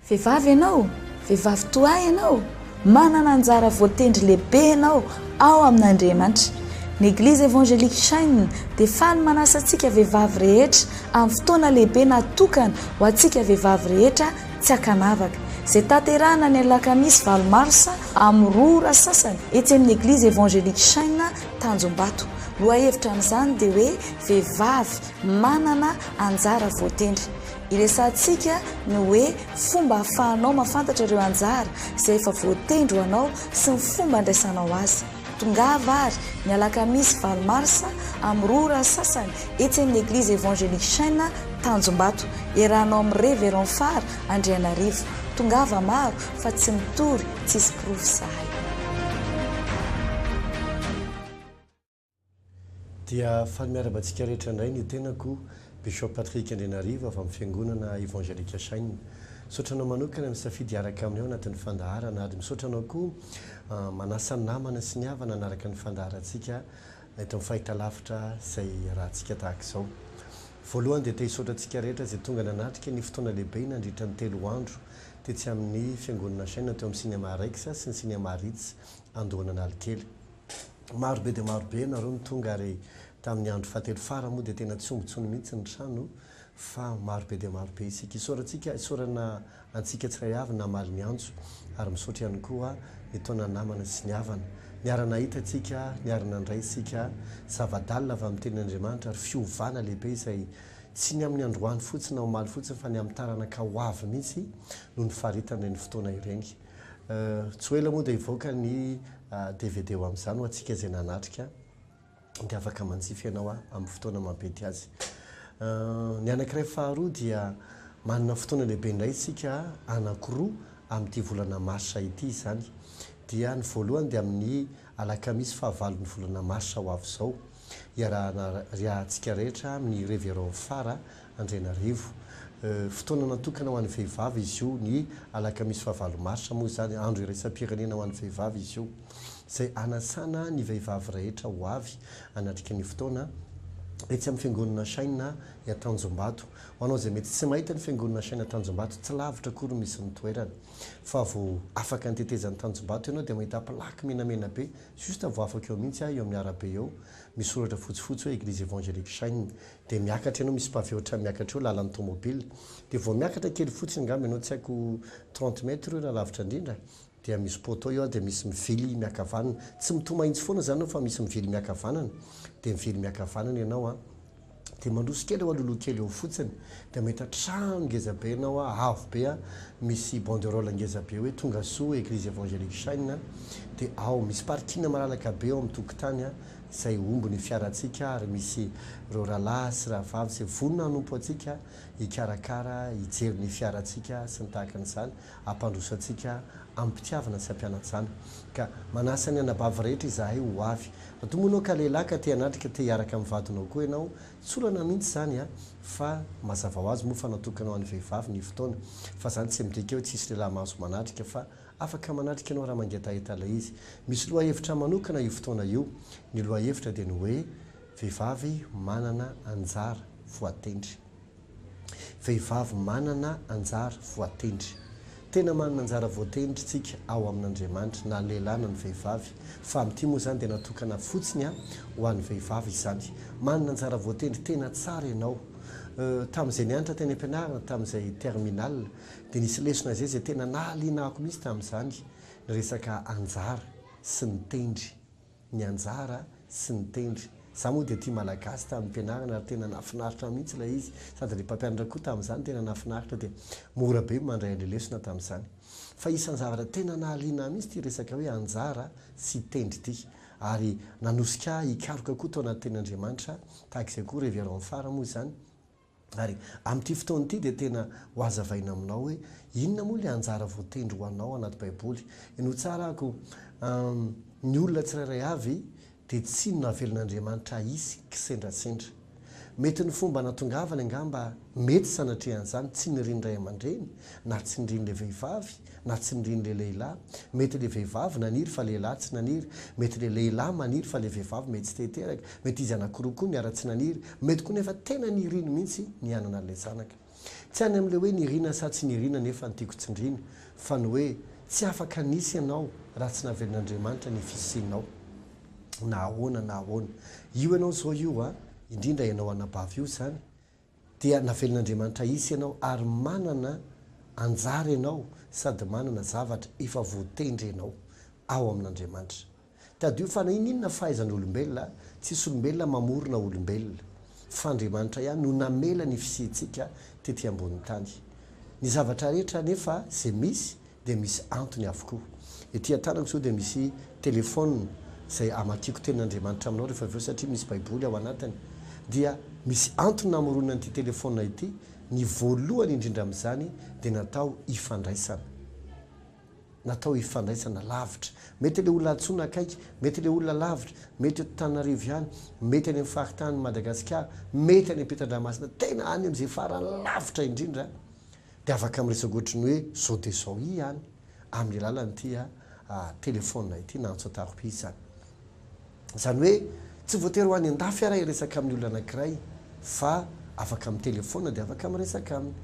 Vehivavy ianao, vehivavy toay ianao, manana anjara voatendry lehibe ianao ao amin'Andriamanitra. Ny Eglise Emission dia faly manasa antsika vehivavy rehetra amin'ny fotoana lehibe natokana ho antsika vehivavy rehetra tsy hakanavaka. Izay tanterahana ny alakamisy 20 marsa amin'ny 2 ora sasany etsy amin'ny Eglise Emission Tanjombato. Lohahevitra amin'izany dia hoe vehivavy manana anjara voatendry. Iresantsika ny hoe fomba ahafahanao mahafantatra ireo anjara izay efa voatendry ho anao sy ny fomba andraisanao azy. Tongava ary ny alakamisy 20 marsa amin'ny 2 ora sasany etsy amin'ny Eglise Emission Tanjombato. Iarahanao amin'ny Révérend Phare Andrianarivo. Tongava maro fa tsy mitory tsisy profesahay. Dia faly miarabantsika rehetra indray ny tenako Bishop Patrick Andrianarivo avy amin'ny fiangonana Évangélika Saina. Misaotranao manokana misafidy araka aminao anatin'ny fandaharana ary misaotranao koa manasa namana sy ny havana anaraka ny fandaharantsika eto amin'ny fahitalavitra izay rahantsika tahaka izao. Voalohany dia te hisaotra antsika rehetra izay tonga nanatrika ny fotoana lehibe nandritra ny 3 andro tetsy amin'ny fiangonana Saina teo amin'ny sinema Rex sy ny sinema Ritz Andohananalykely. Maro be dia maro be nareo ny tonga ary tamin'ny andro fahatelo fara moa dia tena tsongotsony mihitsy ny trano fa maro be dia maro be isika. Isaorana antsika tsiray avy namaly ny anjo ary misaotra ihany koa ny taona namana sy ny havana. Niarana hita tsika, niarana ndray isika zavadalina avy amin'ny tenin'Andriamanitra ary fiovana lehibe izay tsy ny amin'ny androany fotsiny omaly fotsiny fa ny amin'ny taranaka ho avy mihitsy no ny faharitana ny fotoana ireny. Tsy ela moa dia hivoaka ny DVD ho amin'izany ho antsika izay nanatrika dia afaka manjifa ianao amin'ny fotoana mampety azy. Ny anankiray faharoa dia manana fotoana lehibe indray isika anankiroa amin'ity volana marsa ity izany. Dia ny voalohany dia amin'ny alakamisy 9 volana marsa ho avy izao. Iarahantsika rehetra amin'ny Révérend Phare Andrianarivo. Fotoana natokana ho an'ny vehivavy izy io ny alakamisy 9 marsa moa izany andro iraisam-pirenena ho an'ny vehivavy izy io. Izay anasana ny vehivavy rehetra ho avy anatrika ny fotoana etsy amin'ny fiangonana Saina Tanjombato. Ho anao izay mety tsy mahita ny fiangonana Saina Tanjombato tsy lavitra akory misy ny toerana. Fa vao afaka ny tetezan'ny Tanjombato ianao dia mahita plaky menamena be justa vao afaka eo mihitsy eo amin'ny arabe eo misoratra fotsifotsy hoe Eglise Évangélique Saina. Dia miakatra ianao misy pavé ohatrany miakatra eo lalan'ny tomobile. Dia vao miakatra kely fotsiny ngamba ianao tsy haiko 30 mètres eo raha lavitra indrindra. Dia misy poto eo dia misy mivily miakavanana. Tsy mitomahitsy foana izany fa misy mivily miakavanana. Dia mivily miakavanana ianao dia mandroso kely eo aloloha kely eo fotsiny dia mahita trano ngeza be ianao avo be misy banderole ngeza be hoe tonga soa Eglise Évangélique Saina. Dia ao misy parkina malalaka be ao amin'ny tokotany izay omby ny fiarantsika ary misy ireo rahalahy sy rahavavy izay vonona hanompo antsika hikarakara hijery ny fiarantsika sy ny tahaka an'izany hampandroso antsika ampitiavana sy ampianantsana. Ka manasa ny anabavy rehetra izahay ho avy. Raha toa monao ka lehilahy ka te hanatrika te hiaraka amin'ny vadinao koa ianao tsy olana mihitsy izany fa mazava ho azy moa fa natokana ho an'ny vehivavy ny fotoana. Fa izany tsy midika hoe tsisy lehilahy mahazo manatrika fa afaka manatrika ianao raha mangetaheta ilay izy. Misy lohahevitra manokana io fotoana io. Ny lohahevitra dia ny hoe vehivavy manana anjara voatendry. Vehivavy manana anjara voatendry. Tena manana anjara voatendry tsika ao amin'Andriamanitra na lehilahy na ny vehivavy. Fa amin'ity moa izany dia natokana fotsiny ho an'ny vehivavy izany. Manana anjara voatendry tena tsara ianao. Tamin'izay nianatra teny am-pianarana tamin'izay terminal dia nisy lesona izay tena nahalianako mihitsy tamin'izany ny resaka anjara sy ny tendry. Ny anjara sy ny tendry. Za moa dia tia malagasy tamin'ny mpianarana ary tena nafinaritra mihitsy ilay izy sady ilay mpampianatra koa tamin'izany tena nafinaritra dia mora be mandray ilay lesona tamin'izany. Fa isan'ny zavatra tena nahaliana mihitsy ity resaka hoe anjara sy tendry ity ary nanosika hikaroka koa tao anaty tenin'Andriamanitra tahaka izay koa Révérend Phare moa izany. Ary amin'ity fotoana ity dia tena ho azavaina aminao hoe inona moa ilay anjara voatendry ho anao anaty baiboly. Ino tsara ako ny olona tsirairay avy dia tsy no navelon'Andriamanitra isy kisendrasendra. Mety ny fomba natongavany angamba mety sanatrehan'izany tsy niriny ray aman-dreny na tsy niriny ilay vehivavy na tsy niriny ilay lehilahy. Mety ilay vehivavy naniry fa lehilahy tsy naniry. Mety ilay lehilahy maniry fa ilay vehivavy mety tsy teteraka. Mety izy anankiroa koa niara tsy naniry. Mety koa nefa tena niriny mihitsy ny anana ilay zanaka. tsy any amin'le hoe nirina sa tsy nirina nefa nytiako tsindrina fa ny hoe tsy afaka nisy ianao raha tsy navelon'andriamanitra ny fisianao na ahoana na ahoana io ianao zao io a indrindra ianao anabavy io zany dia navelon'andriamanitra isy ianao ary manana anjara ianao sady manana zavatra efa voatendry ianao ao amin'andriamanitra tadio fa na ininona fahaizany olombelona tsisy olombelona mamorona olombelona fa andriamanitra ihany no namela ny fisiantsika tety ambony tany ny zavatra rehetra nefa zay misy dia misy antony avokoa ety an-tanako zao dia misy telefona zay amakiako ten'andriamanitra aminao rehefa aveo satria misy baiboly ao anatiny dia misy antony namorona n'ity telefona ity ny voalohany indrindra amin'izany dia natao ifandraisana lavitra mety le olona antsona akaiky mety le olona lavitra mety eto Tananarivo ihany mety any amin'ny faritany Madagasikara mety any Ampitan-Dranomasina tena any amin'izay farany lavitra indrindra dia afaka miresaka ohatrany hoe zao dia zao ihany amin'ny alalan'ity telefona ity na antso-taropi zany zany hoe tsy voatery ho any an-dafy ara iresaka amin'ny olona anankiray fa afaka amin'ny telefona dia afaka miresaka aminy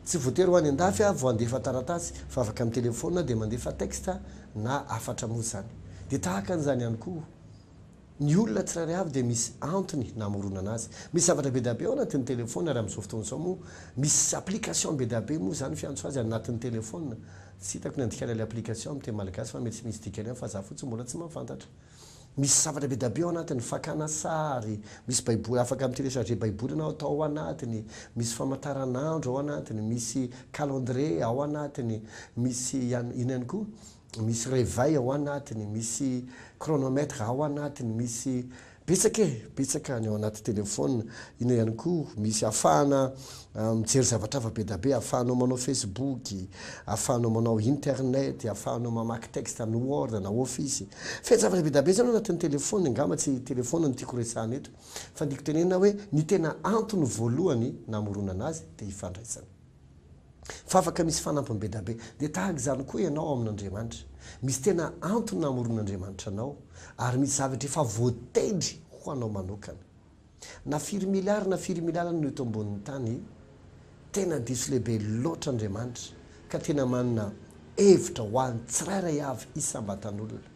tsy voatery ho any an-dafy vao andefa taratasy fa afaka amin'ny telefona dia mandefa texta na afatra moa zany dia tahaka an'izany ihany koa ny olona tsirairay avy dia misy antony namorona anazy misy zavatra be dabe ao anatin'ny telefona raha amin'izao fotoana izao moa misy application be dabe moa zany fiantso azy anatin'ny telefona tsy hitako ny andikana le application amin'ny teny malagasy fa mety tsy misy dikany fa za fotsiny mbola tsy mahafantatra misy zavatra be dabe ao anatiny fakana sary misy baiboly afaka amin'ny télécharger baiboly anao atao ao anatiny misy famantaranandro ao anatiny misy calendrier ao anatiny misy ino ihany koa misy réveil ao anatiny misy chronomètre ao anatiny misy betsaka ny ao anaty telefona ino ihany koa misy afahana mijery zavatra hafa be dabe afahanao manao Facebook afahanao manao internet afahanao mamaky texte amin'ny Word na Office fa zavatra be dabe zany ao anatin'ny telefona ngamba tsy telefona ny tiako resahana eto fa ndiko tenena hoe ny tena antony voalohany namorona anazy dia ifandraisana fa afaka misy fanampiny be dabe dia tahaka izany koa ianao amin'Andriamanitra misy tena antony namoron'Andriamanitra anao ary misy zavatra efa voatendry ho anao manokana na 4 miliara no eto ambonin'ny tany tena diso lehibe loatra Andriamanitra ka tena manana hevitra ho an'ny tsirairay avy isambatan'olona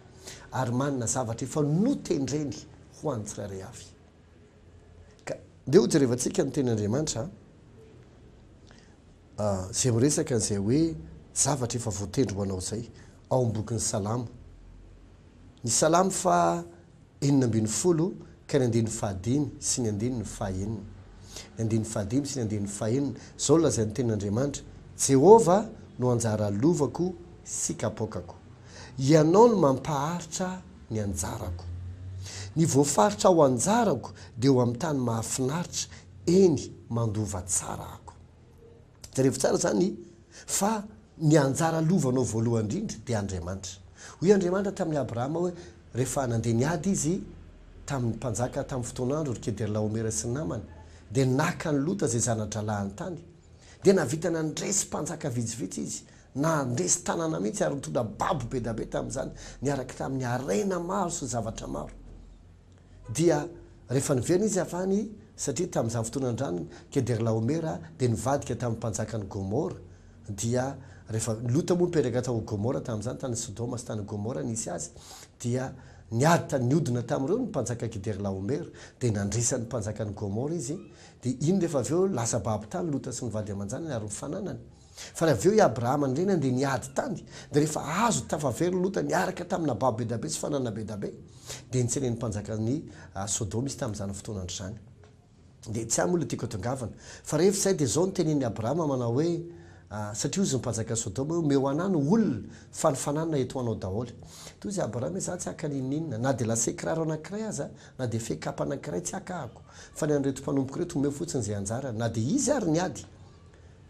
ary manana zavatra efa notendreny ho an'ny tsirairay avy ka dia hojerevantsika ny ten'Andriamanitra zay miresaka n'izay hoe zavatra efa voatendry ho anao zay ao am-bokin'ny Salamo ny Salamo fa 4 ka ny 15 sy ny 15 ny 15 sy ny 15 zao lazain'ny ten'Andriamanitra Jehova no anjara lovako sy kapokako ianao no mampaharitra ny anjarako ny voafaritra ao anjarako dia ho amin'ny tany mahafinaritra eny mandova tsara ako rehefa tsara zany fa ny anjara lovanao voalohany indrindra dia Andriamanitra hoy Andriamanitra tamin'ny Abrahama hoe rehefa nandeha niady izy tamin'ny mpanjaka tamin'ny fotoanandro Kedorlaomera sy namany dia naka ny Lota zay zanadralahany tany dia navitana ndresy mpanjaka vitsivitsy izy na ndresy tanàna mihitsy ary mitondra babo be dabe tamin'izany niaraka tamin'ny arena maro sy zavatra maro dia rehefa niverina izy avany satria tamin'izany fotoanandrano Kedorlaomera dia nivadika tamin'ny mpanjakany Gomora dia rehefa Lota moa nipetraka tao Gomora tamin'izany tany Sodoma sy tany Gomora nisy azy dia niodina tamin'ireo ny mpanjaka Kedorlaomera dia nandresan'ny mpanjakany Gomora izy dia iny rehefa aveo lasa babo tany Lota sy ny vady aman-janany ary mifananany fa rehefa aveo i Abrahama ndreny andeha niady tany dia rehefa azo tafavery Lota niaraka tamina babo be dabe sy fanana be dabe dia nitsenen'ny mpanjakany Sodoma izy tamin'izany fotoanandro zany dia tsy amola tiako atongavana fa rehefa izay dia zao nytenen'ny Abrahama manao hoe satria ozy mpanjaka Sodoma hoe meo anano olona fa ny fananana eto anao daholo toy izy Abrahama za tsy haka ninina na dia lasa kiraro anankiray aza na dia fekapa anankiray tsy hakahako fa ny anreto mpanompoka reto omeo fotsiny zay anjarany na dia izy ary niady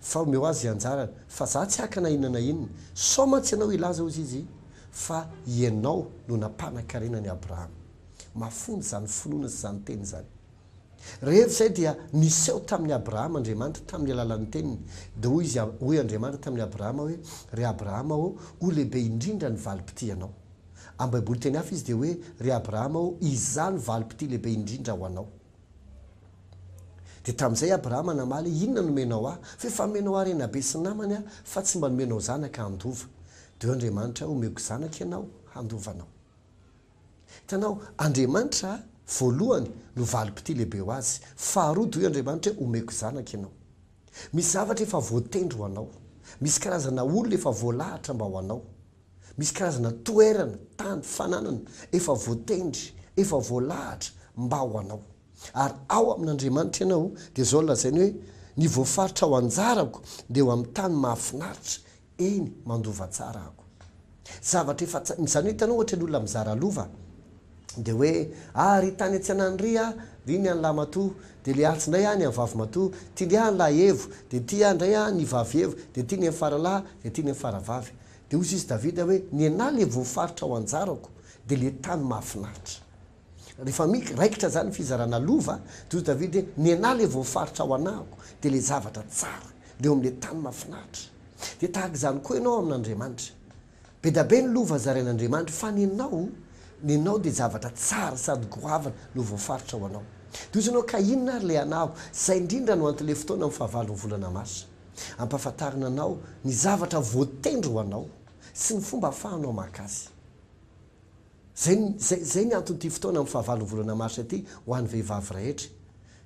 fa omeo azy zay anjarany fa za tsy haka na inona na inona soma tsy ianao ilaza ozy izy fa ianao no nampanan-karenany Abrahama mafony zany finoana sy zany teny zany rehefa izay dia niseho tamin'ny Abrahama Andriamanitra tamin'ny alalan'ny teniny dia hoy izy hoy Andriamanitra tamin'ny Abrahama hoe ry Abrahama ho lehibe indrindra ny valim-pity anao amin'ny baiboly teny hafa izy dia hoe ry Abrahama ho izany valim-pity lehibe indrindra ho anao dia tamin'izay abrahama namaly inona nomenao aho fa efa menao arena be sy namany a fa tsy mba nomenao zanaka handova dia andriamanitra omeko zanaka ianao handovanao. Hitanao, andriamanitra voalohany no valim-pity lehibe ho azy, faharoa dia andriamanitra omeko zanaka ianao. Misy zavatra efa voatendry ho anao, misy karazana olona efa voalahatra mba ho anao, misy karazana toerana tany fananana efa voatendry efa voalahatra mba ho anao, ary ao amin'andriamanitra ianao dia zao lazainy hoe ny voafaritra ao anjarako dia ho amin'ny tany mahafinaritra eny mandova tsara ako. Zavatra efa izany hoe hitanao ohatra ny olona mizara lova dia hoe ry tany atsanandry ry ny any lamatoa dia le altsindray ny vavy matoa tia ny ny lahevo dia tia ndray ny vavy evo dia tia ny amin'ny faralahy dia tia ny amin'ny faravavy. Dia hozy izy Davida hoe ny anahy le voafaritra ao anjarako dia le tany mahafinaritra. Rehefa raikitra zany fizarana lova toy Davida hoe ny anahy le voafaritra ao anahako dia le zavatra tsara dia amin'le tany mahafinaritra. Dia tahaka izany koa ianao amin'Andriamanitra. Be da be ny lova zarain'Andriamanitra fa ny anao dia zavatra tsara sady goavana no voafaritra ao anao. Toy izy anao ka inona ary le anao zay indrindra no antole fotoana amin'ny fahavalon'ny volana mars ampahafantarina anao ny zavatra voatendry ho anao sy ny fomba ahafahanao maka azy. Zay ny antony ity fotoana amin'ny fahavalon'ny volana mars ity ho an'ny vehivavy rehetra.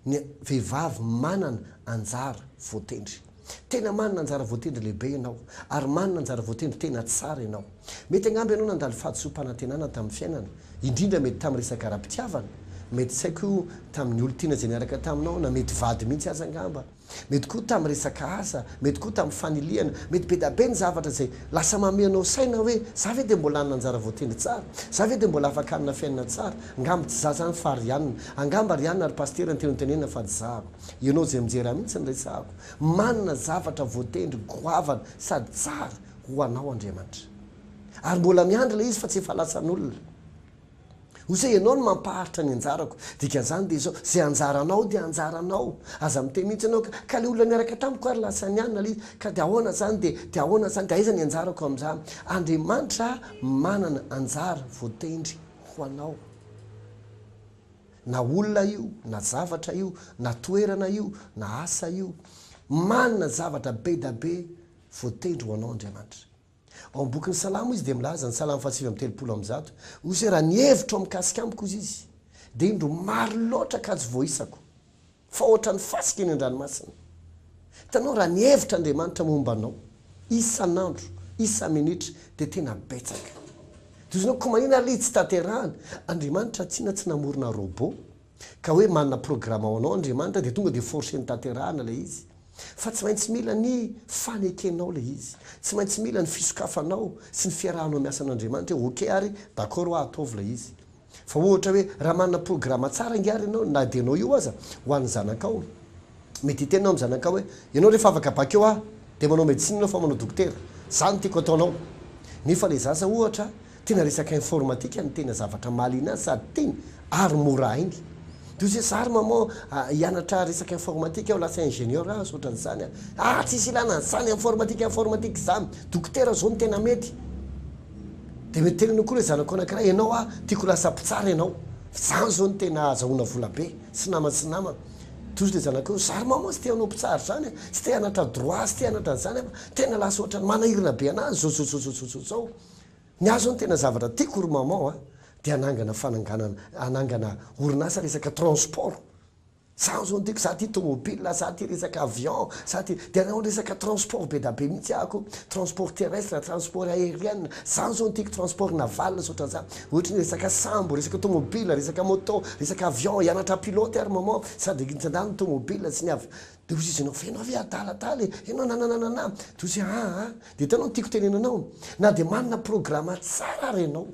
Ny vehivavy manana anjara voatendry. Tena manana anjara voatendry lehibe ianao ary manana anjara voatendry tena tsara ianao. Mety angamby ianao nandalo fahadisom-panantenana tamin'ny fiainana, indrindra mety tamin'ny resaka ara-pitiavana, mety tsy haiko tamin'ny olontiana izay niaraka taminao na mety vady mihitsy aza angamba, mety koa tamin'ny resaka asa, mety koa tamin'ny faniliana, mety be da be ny zavatra izay lasa mameanao saina hoe za ve dia mbola hanana anjara voatendry tsara, za ve dia mbola afaka hanana fiainana tsara, angamba tsy za zany fa rianina, angamba rianina ary pastera ny tenontenena fa zahako. Ianao zay mijery mihitsy ny resahako, manana zavatra voatendry goavana sady tsara ho anao Andriamanitra. Ary mbola miandry ilay izy fa tsy efa lasan'olona. Hoy ianao no mampaharitra ny anjarako, dikan'izany dia izao zay anjaranao dia anjaranao. Aza miteny mihitsy ianao ka le olona niaraka tamiko ary lasa nianina ilay izy ka dia ahoana zany dia ahoana zany dia aiza ny anjarako amin'izany. Andriamanitra manana anjara voatendry ho anao. Na olona io, na zavatra io, na toerana io, na asa io, manana zavatra be da be voatendry ho anao Andriamanitra. Ao amin'ny bokin'ny Salamo izy dia milaza ny Salamo 4:30 hoy raha ny hevitro mikasika amiko izy dia indro maro loatra ka tsy voaisako fa ohatra ny fasika eny an-dranomasina. Hitanao raha ny hevitra Andriamanitra momba anao isan'andro, isa-minitra dia tena betsaka. Toy izy ko manina ilay tsy tanterahana, Andriamanitra tsy namorona robot ka hoe manana programma ao anao Andriamanitra dia tonga dia forcé ny tanterahana ilay izy. Fa tsy maintsy mila ny fanekenao ilay izy, tsy maintsy mila ny fisokafanao sy ny fiarahanao miasa an'Andriamanitra hoe okey ary d'accord ho ataovy ilay izy. Fa ohatra hoe raha manana programma tsara ingary ianao na dia anao io aza ho an'ny zanakao, mety hitenao amin'ny zanakao hoe ianao rehefa afaka bakeo dia manao médecine ianao fa manao dokotera, zany tiako ataonao. Nefa ilay zaza ohatra tena resaka informatika ny tena zavatra mahaliana azy sady teny ary mora haingy. Toy izay zary maman hianatra resaka informatika aho lasa ingénieur ohatran'izany tsisy ilana zany informatika zany dokotera zao no tena mety. Dia mety tenenao koa le zanako anankiray ianao tiako lasa mpitsara ianao, zany zao no tena azahoana vola be sy namana. Toy le zanako zary maman tsy te hanao mpitsara zany tsy te hanatra droit sy te hanatra zany tena lasa ohatra manahirana be anazy zao. Ny azo no tena zavatra tiako ry maman dia anangana orinasa resaka transport. Zany zao tiako za ty tomobile, za ty resaka avion, dia anao resaka transport be da be mihitsy ako, transport terrestre, transport aérien, zany zao tiako transport naval ohatran'izany. Ohatra ny resaka sambo, resaka tomobile, resaka moto, resaka avion, hianatra pilote ary maman sady nitsandany ny tomobile sy ny avion. Dia hozy izy ianao fa ianao ve adaladaly ianao nananana dia hozy dia hitanao tiako tenenanao na dia manana programma tsara ary ianao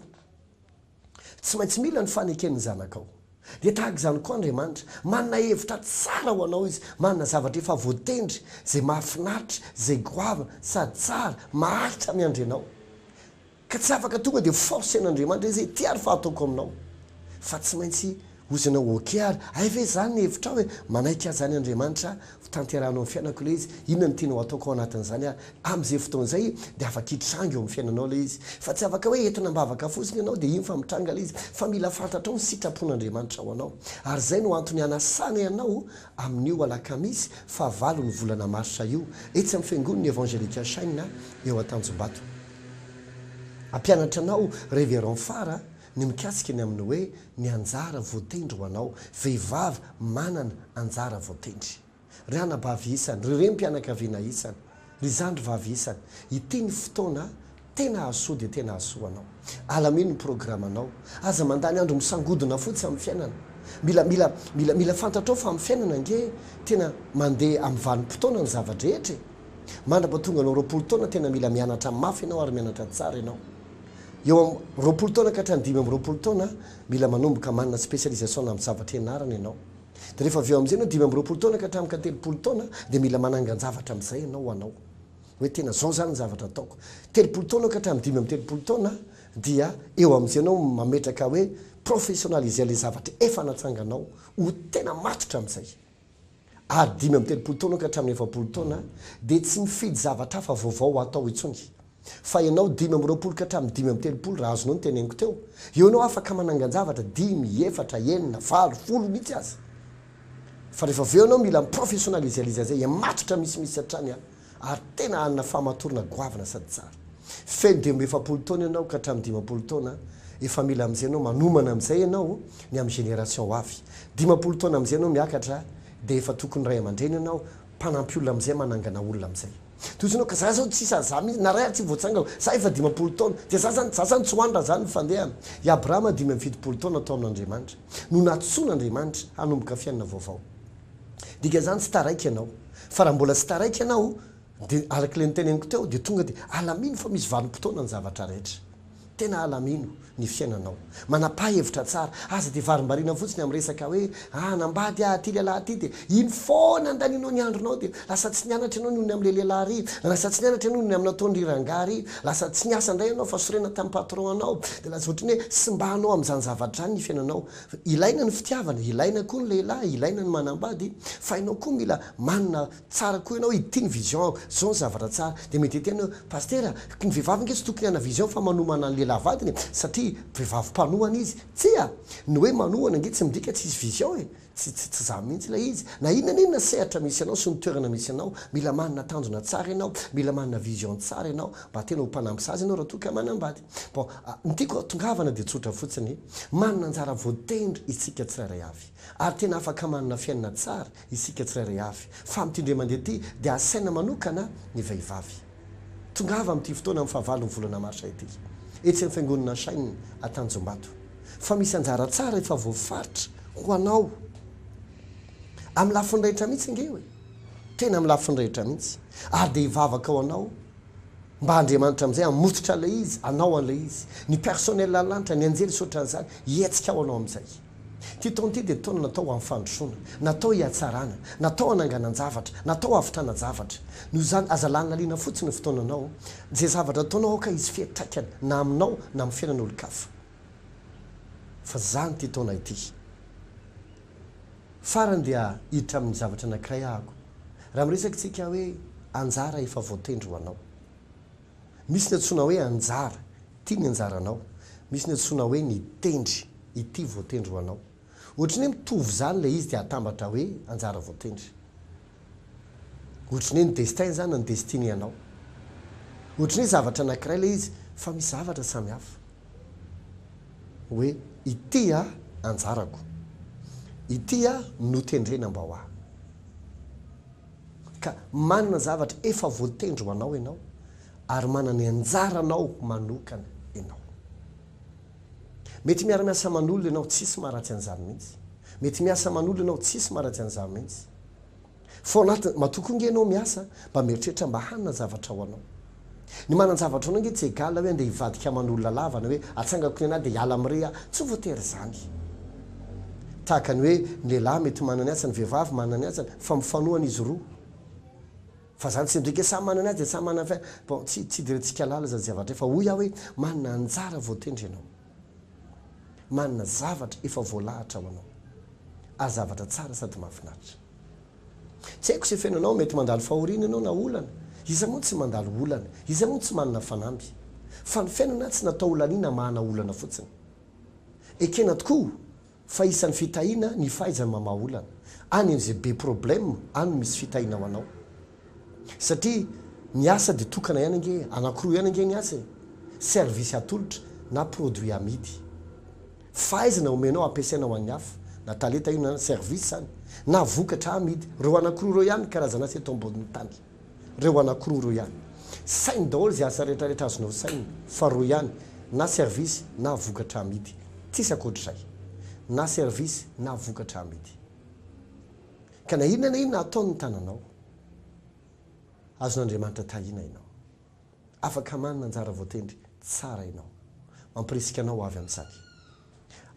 tsy maintsy mila ny faneken'ny zanakao. Dia tahaka izany koa Andriamanitra manana hevitra tsara ho anao izy, manana zavatra efa voatendry zay mahafinaritra, zay goavana sady tsara maharitra miandry anao ka tsy afaka tonga dia force an'Andriamanitra izay ty ary fa ataoko aminao, fa tsy maintsy ozanao okeary ay ve zany ny hevitra hoe manaika zany Andriamanitra tanterahana amin'ny fiainako le izy inona ny tianao ataoko ao anatin'izany ary amin'izay fotoan'izay dia afaka hitranga eo amin'ny fiainanao le izy fa tsy afaka hoe entina mbavaka fosiny ianao dia iny fa mitranga le izy fa mila fantatra ao ny sitrapon'Andriamanitra ao anao ary zay no antony anasana ianao amin'io alakamisy fa valo ny volana marsa io etsy amin'ny fiangonana evangelika Chaina eo Antanjombato ampianatra anao révérend fara ny mikasika ny amin'ny hoe ny anjara voatendry ho anao vehivavy manana anjara voatendry ry anabavy isany ry rem-pianakaviana isany ry zandry vavy isany ity ny fotoana tena asoa dia tena asoa anao alamino ny programanao aza mandany andro misangodina fotsy amin'ny fiainana mila fantatrao fa amin'ny fiainana nge tena mandeha amin'ny vanim-potoana ny zavadrehetra mandrapatonga anao 20 taona tena mila mianatra mafy ianao ary mianatra tsara ianao eo 20 taona ka hatrany 20 taona mila manomboka manana spécialisation amin'ny zavatra ianarana ianao dia rehefa avy eo amin'izay anao 20 taona ka hatramika 30 taona dia mila manangan-javatra amin'izay ianao anao hoe tena zao zany ny zavatra ataoko 30 taona ka hatramin'ny 30 taona dia eo amin'izay anao mametraka hoe professionnaliser le zavatra efa natsanganao ho tena matotra amin'izay ary 30 taona ka hatramin'ny 70 taona dia tsy mifidy zavatra hafa vaovao atao itsony fa ianao 20 ka hatramin'ny 30 raha azonao ny teneniko teo eo anao afaka manangan-javatra 10 9 10 mihitsy azy fa rehefa aveo anao mila miprofessionnaliser lizy zay matotra misimisy hatrany ary tena anina famatorana goavana sady tsara feno 70 taona ianao ka hatramin'ny 10 taona efa mila amin'izay anao manomana amin'izay ianao ny amin'ny génération ho avy 10 taona amin'izay anao miakatra dia efa tokony ray aman-dreny ianao mpanampy olona amin'izay manangana olona amin'izay tosinao ka za zao tsisa za mihitsy na ray ary tsy voatsanga za efa 10 taona dia za zany tsy hoandra zany fandeha i Abrahama 70 taona atao amin'Andriamanitra no natsoan'Andriamanitra hanomboka fiainana vaovao dika zany tsy taraiky ianao fa raha mbola tsy taraiky ianao dia arak'ilay ny teneniko teo dia tonga dia alamino fa misy vanim-potoana ny zavatra rehetra tena alamino ny fiainanao manapa-hevitra tsara aza dia varimbarina fotsiny amin'ny resaka hoe nambady ty lehilahy ty dia iny foana andaninao ny andronao dia lasa tsy nianatra ianao noho ny amin'ilay lehilahy ry lasa tsy nianatra ianao noho ny amin'ny ataon'ny rangary lasa tsy niasa indray ianao fa sorena tamin'ny patron anao dia lasa ohatrany hoe simbanao amin'izany zavatra zany ny fiainanao ilaina ny fitiavana ilaina koa ny lehilahy ilaina ny manambady fa ianao koa mila manina tsara koa ianao ity ny vision zao ny zavatra tsara dia mety etianao pastera ny vehivavy nge tsy tokony hana vision fa manomana ny lehilahy vadiny satria vehivavy mpanohana izy tsya ny hoe manohana nge tsy midika tsy izy vision e tsy za mihitsy ilay izy na inona sehatra misy anao sy ny toerana misy anao mila manina tanjona tsara ianao mila manina vision tsara ianao mba tena ho mpanampy sazy ianao raha toka manambady bon ny tiako tongavana dia tsotra fotsiny manina anjara voatendry isika tsirairay avy ary tena afaka manina fiainana tsara isika tsirairay avy fa mitindre mandeha ty dia asaina manokana ny vehivavy tongava amin'ity fotoana amin'ny fahavalo ny volana marsa ity etsy amin'ny fiangonana Chaina Antanjombato fa misy anjara tsara efa voafaritra ho anao amin'ny lafiny rehetra mihitsy nge hoe tena amin'ny lafiny rehetra mihitsy ary dia hivavaka ao anao mba Andriamanitra amin'izay hamototra ilay izy anao an'ilay izy ny personnel lanitra ny anjely sotra an'izany hietsika ao anao amin'izay ty taona ty dia taona natao amin'ny fandrosoana natao hiatsarana natao hananganan-javatra natao havitrana-javatra noho zany aza lanalina fotsiny fotoananao zay zavatra ataonao ka izy fiatraikana na aminao na amin'ny fiainan'olo-kafa fa zany ty taona ity farany dia hiditra amin'ny zavatra anankiray ahako raha miresaka tsika hoe anjara efa voatendry ho anao misy ny antsoina hoe anjara ity ny anjaranao misy ny antsoina hoe ny tendry ity voatendry ho anao ohatrany hoe mitovy zany lay izy dia hatambatra hoe anjara voatendry ohatrany hoe ny destin zany ny destiny ianao ohatrany hoe zavatra anankiray lay izy fa misy zavatra samihafa hoe ity anjarako ity notendrena mba ho ahy ka manana zavatra efa voatendry ho anao ianao ary manana anjaranao manokana ianao mety miara-miasa manolo ianao tsisy maharatsy an'izany mihitsy mety miasa manolo ianao tsisy maharatsy an'izany mihitsy fa anaty matokonge ianao miasa mba mieritreritra mba hanina zavatra ho anao ny manan-javatra anao nge tsy egala hoe andeha hivadika manolona lavana hoe atsangako ny anahy dia hiala amin'ire tsy voatery zany tahaka ny hoe ny lehilahy mety manany asany vehivavy manany asany fa mifanohana izy roa fa zany tsy midika samy manany azy dia samy manany fa bon tsy direntsika lala zany zavatra fa hoy aho hoe manana anjara voatendry ianao manana zavatra efa voalahatra ho anao ary zavatra tsara sady mahafinaritra. Tsy haiko se fenanao mety mandalo fahoriana ianao na olana, iza moa tsy mandalo olana, iza moa tsy manana fanamby, fa ny fiainana tsy natao olaniana mahana olana fotsiny. Ekena tokoa fa isan'ny fitahiana ny fahaizany mamaha olana, any am'izay be problème any misy fitahiana ho anao. Satria ny asa dia tokana ihany ange, anankiroa ihany ange ny asa, servisy atolotra na produit amidy. Fahaizana omenao ampiasaina ho an'ny hafa, na talenta io na service zany, na vokatra amidy. Reo anankiroa reo ihany karazana asa eto ambony tany, reo anankiroa reo ihany. Sainy daholo zay asa rehetrarehetra azonao sainy, fa roa ihany, na service na vokatra amidy. Tsisy akoatr'izay, na service na vokatra amidy. Ka na inona na inona ataony ny tananao, azon'Andriamanitra tahina ianao. Afaka manana anjara voatendry tsara ianao, mampirisika anao avy amin'izany.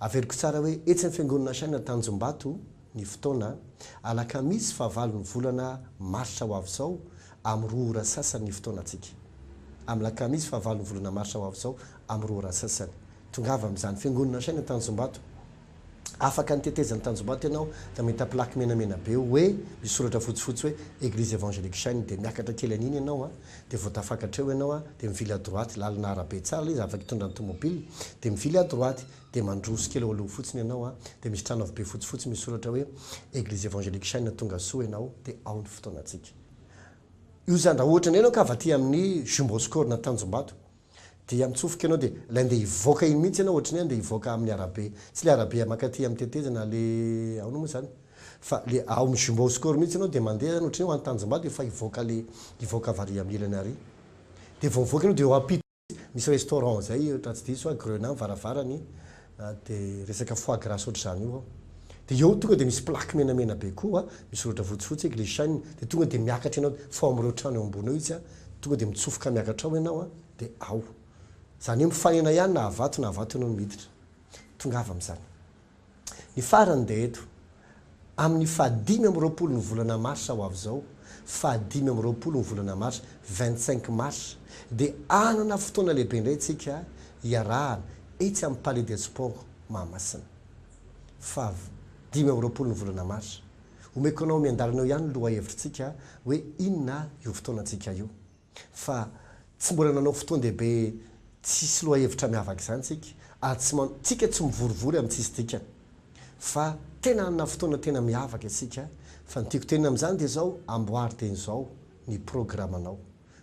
Averiko tsara hoe etsy ny fiangonana saina Tanjombato ny fotoana alakamisy fahavalo ny volana marsa ho avy izao amin'ny 2 ora sasany ny fotoanantsika. Amin'ny alakamisy fahavalo ny volana marsa ho avy izao amin'ny 2 ora sasany. Tongava amin'izany fiangonana saina Tanjombato. Afaka nitetezany Tanjombato ianao da mety plaque menamena be hoe misy soratra fotsifotsy hoe Eglise évangélique chaîne, dia miakatra kely an'iny ianao dia vao tafakatra eo ianao dia mivily à droite, lalana arabe tsara izy afaka hitondra ny tomobile, dia mivily à droite dia mandroso kely aloha fotsiny ianao dia misy trano avy be fotsifotsy misy soratra hoe Eglise évangélique chaîne tonga soa ianao dia ao ny fotoanantsika. Io zany raha ohatra ny ianao ka avy aty amin'ny Jumboscor na Tanjombato dia mitsofoka ianao dia andeha hivoaka iny mihitsy ianao, ohatrany andeha hivoaka amin'ny arabe, tsy le arabe makaty amin'ny tetezana le ao moa zany, fa le ao amin'ny Jumboscor mihitsy ianao dia mandeha ohatrany ho any Tanjombato efa hivoaka vary amin'ny ilany ary. Dia vao mivoaka ianao dia eo ampita misy restaurant zay ohatra tsy diso Grenat varavarany dia resaka foie gras ohatr'izany io ao. Dia eo tonga dia misy plaque menamena be koa misy soratra fotsifotsy Eglise chaîne, dia tonga dia miakatra ianao fao amin'ireo trano eo ambony eo izy tonga dia mitsofoka miakatra ao ianao dia ao. Zany hoe mifanena ihany na havato ianao no miditra. Tongava amin'izany. Ny farany dia eto amin'ny 5 ny volana marsa ho avy izao, 5 ny volana marsa 25 mars dia anana fotoana lehibe indray tsika hiarahana etsy amin'ny Palais des Sports Mahamasina. 5 ny volana marsa. Omeko anao miandaranao ihany loha hevitsika hoe inona io fotoanantsika io. Fa tsy mbola nanao fotoan-dehibe tsisy loha hevitra miavaka izany tsika, ary tsika tsy mivorivory amin'ny tsisy dikany. Fa tena anana fotoana tena miavaka isika, fa ny tiako tenina amin'izany dia izao amboary teny izao ny programanao,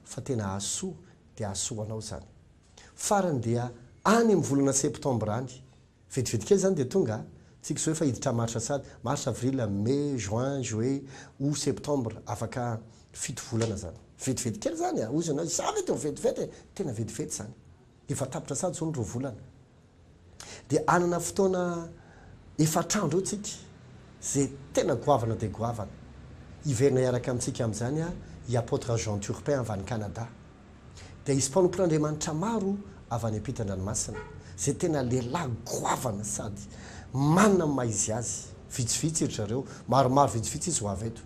fa tena asoa dia asoa anao zany. Farany dia any amin'ny volana septambra any, vetivety kely zany dia tonga, tsika izao efa hiditra marsa sady, mars, avril, mai, juin, juillet, août, septembre, afaka 7 volana zany. Vetivety kely zany ozy anao zavy teo vetivety, tena vetivety zany. Efa tapitra sady zao ny 2 volana. Dia anana fotoana efatrandro eo tsika, zay tena goavana dia goavana. Hiverina hiaraka amintsika amin'izany i apôtre Jean Turpin avy any Canada. Dia isy mpanompon'Andriamanitra maro avy any ampitan-dranomasina, zay tena lehilahy goavana sady manana ny maizy azy. Vitsivitsy ry zareo, maromaro vitsivitsy izy ho avy eto.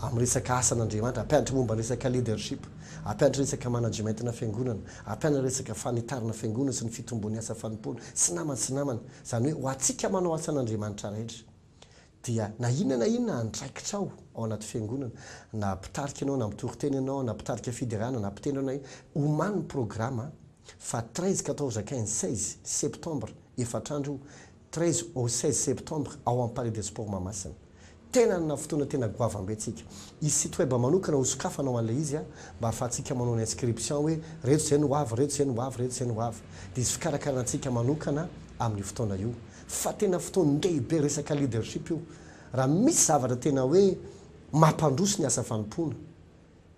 Amin'ny resaka asan'Andriamanitra, ampianatra momba resaka leadership, ampianatra resaka managementina fiangonana, ampianatra resaka fanitarana fiangonana sy ny fitombony asa fanompoana sy namana. Zany hoe ho antsika manao asan'Andriamanitra rehetra dia na inona antraikitra ao anaty fiangonana, na mpitarika ianao, na mitory-teny ianao, na mpitarika fiderana, na mpiteny ianao, omany ny programa fa 13, 14, 15, 16 septembre efatrandro 13 au 16 septembre ao amin'ny Palais des Sports Mahamasina. Tena nana fotoana tena goavambentsika. Izy site web manokana ho sokafanao an'ilay izy mba ahafahantsika manao ny inscription hoe reto zay no avy, reto zay no avy, reto zay no avy. Dia izy fikarakarantsika manokana amin'ny fotoana io. Fa tena fotoana lehibe resaka leadership io. Raha misy zavatra tena hoe mampandroso ny asa fanompoana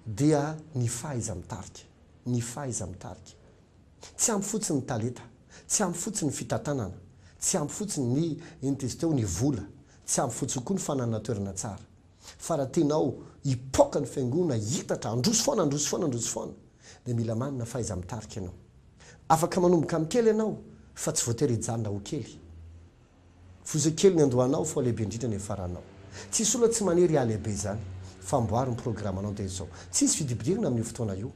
dia ny fahaiza mitarika. Ny fahaiza mitarika. Tsy ampy fotsiny ny talenta, tsy ampy fotsiny ny fitantanana, tsy ampy fotsiny ny intesteo ny vola, tsy ampy fotsiny koa ny fananana toerana tsara. Fa raha tenao hipoaka ny fiangonana hitatra androso foana dia mila manana fahaiza mitarika ianao. Afaka manomboka amin'ny kely ianao fa tsy voatery hijanona ho kely. Foza kely ny andohanao fa lehibe indrindra ny faranao. Tsisy olona tsy maniry lehibe zany, fa amboary ny programanao dia izao. Tsisy fidipidirana amin'ny fotoana io.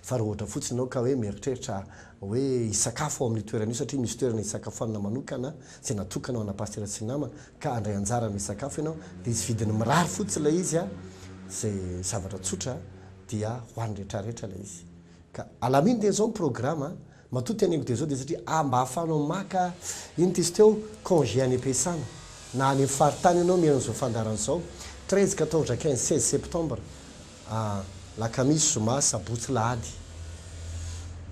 fa raha ohatra fotsiny anao ka hoe mieritreritra hoe hisakafo ao amin'ny toerana io satria misy toerana hisakafoanana manokana zay natokana ao anapastera sy namana ka andray anjara ny sakafo ianao dia izy vidiny mirary fotsy ilay izy a zay zavatra tsotra dia hoan'ny rehetrarehetra ilay izy ka alaminy dia zao ny programa matoty anengo dia zao dia satria mba hahafanao maka iny tizy teo congé any ampiasana na any faritany ianao mian'izao fandaran'izao 13 14 15 16 septembre lakamisy zoma sabotsy lahady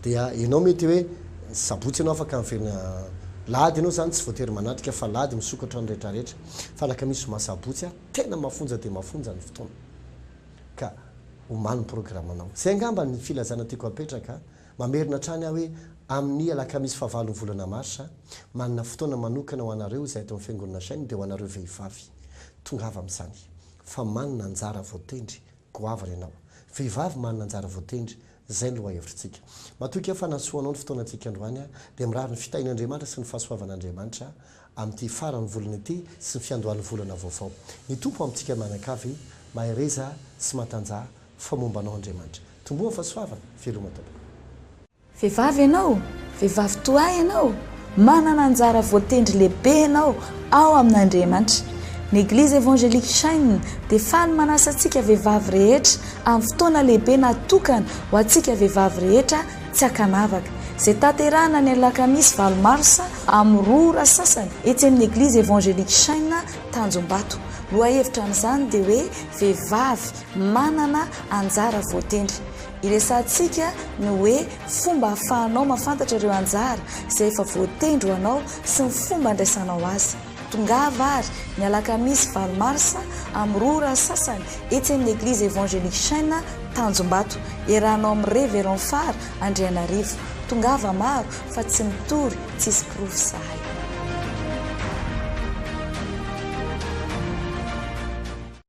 dia ianao mety hoe sabotsy ianao afaka miverina lahady ianao zany tsy voatery manatrika fa lahady misokatra ny rehetrarehetra fa lakamisy zoma sabotsy tena mafonja dia mafonja ny fotoana ka omany programa anao zay angamba ny filazana tiako apetraka mamerina trany aho hoe amin'ny alakamisy fahavalo ny volana marsa manana fotoana manokana ho anareo izay atao amin'ny fiangonana sainy dia ho anareo vehivavy tongava amin'izany fa manana anjara voatendry goavana ianao vehivavy manana anjara voatendry zay ny loha hevitritsika matoky aho fa nasoanao ny fotoana antsika androany a dia mirary ny fitahin'andriamanitra sy ny fahasoavan'andriamanitra amin'ity farany volana ity sy ny fiandohan'ny volana vaovao ny tompo amintsika manakavy mahereza sy matanjah fa momba anao andriamanitra tomboa fahasoavana veloma tompoko vehivavy ianao vehivavy toay ianao manana anjara voatendry lehibe ianao ao amin'andriamanitra ny Eglise évangélique Chaine dia faly manasa antsika vehivavy rehetra amin'ny fotoana lehibe natokana ho antsika vehivavy rehetra tsy akanavaka zay tanterahana ny alakamisy 20 marsa amin'ny 2 ora sasany etsy amin'ny Eglise évangélique Chaine Tanjombato loha hevitra amin'izany dia hoe vehivavy manana anjara voatendry iresantsika ny hoe fomba hahafahanao mahafantatra ireo anjara izay efa voatendry ho anao sy ny fomba andraisanao azy tongava ary ny alakamisy 20 marsa amin'ny 2 ora sasany etsy amin'ny Eglise évangélique Chaine Tanjombato iarahanao amin'ny révérend phare Andrianarivo tongava maro fa tsy mitory tsisy profesahay